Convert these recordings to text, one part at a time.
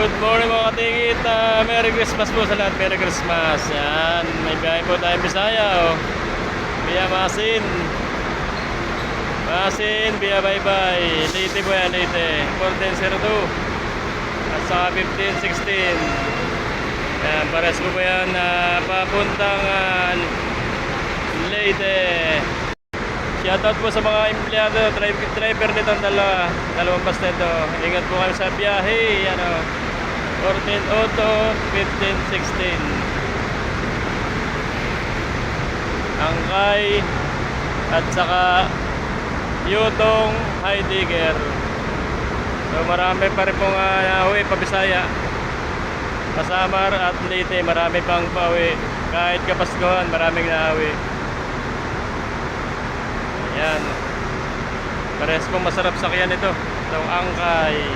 Good morning mga katingit. Merry Christmas po sa lahat. Merry Christmas. Yan. May biyahe po tayong Bisaya. Via Masin. Masin. Via Baybay. Leyte po yan. Leyte. 1402. At saka 1516. Yan. Pares ko po yan. Papuntang Leyte. Shoutout po sa mga empleyado, driver nitong dalawang bus nito. Ingat po kayo sa biyahe. 14 Auto, 1516. Angkay at saka Yutong Heidegger. So marami pa rin pong nauwi pa Bisaya. Pasamar at Leyte, marami pang pauwi. Kahit Kapaskuhan, maraming nauwi. Yan. Pares pong masarap sakyan ito. Itong Angkay.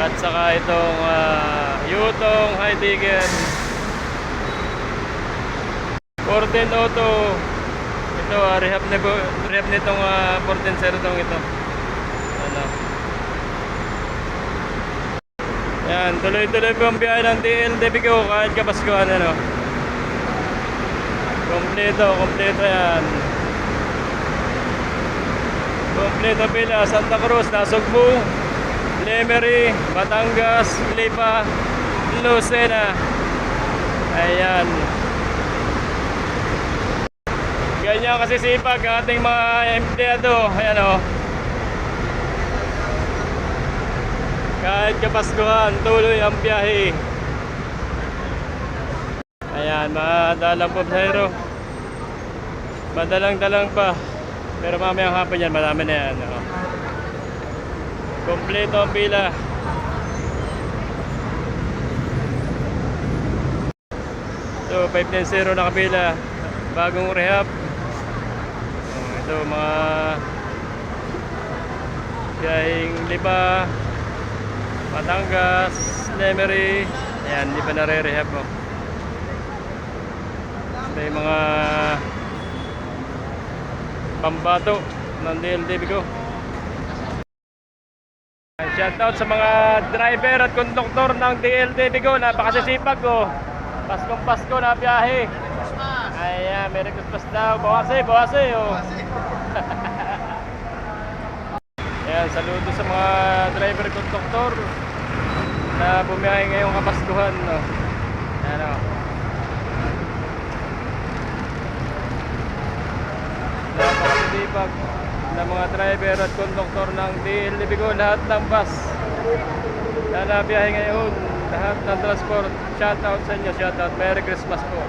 At saka itong Yutong Heidegger. 14 Auto. Ito rehab nitong 1402 ito. Ano. Yan, tuloy-tuloy po ang biyahe ng DLDB ko kahit Kapaskuhan ano. Kompleto yan. Kompleto pila, Santa Cruz, Nasugbu, Lemery, Batangas, Lipa, Lucena. Ayan. Ganyan kasi sipag ang ating mga empleyado. Ayan o. Kahit Kapaskuhan, tuloy ang biyahe. Ayan, madalang po pasahero. Madalang pa. Pero mamayang hapon yan, marami na yan. Kompleto ang pila. So, 510 nakapila. Bagong rehab. Ito, mga biyahing Lipa, Batangas, Lemery. Ayan, hindi pa nare-rehab mo. Ito yung mga pambato ng DLDB ko. Shoutout sa mga driver at konduktor ng DLDB ko. Napakasisipag ko. Paskong Pasko na biyahe. Ayan, Merry Christmas daw. Bawase oh. Ayan, saludo sa mga driver at konduktor na bumiyahe ngayong Kapaskuhan no. Ayan o. Napakasipag ng mga driver at konduktor ng DLDB ko, lahat ng bus na nabiyahe ngayon, lahat ng transport. Shoutout sa inyo, shoutout. Merry Christmas po.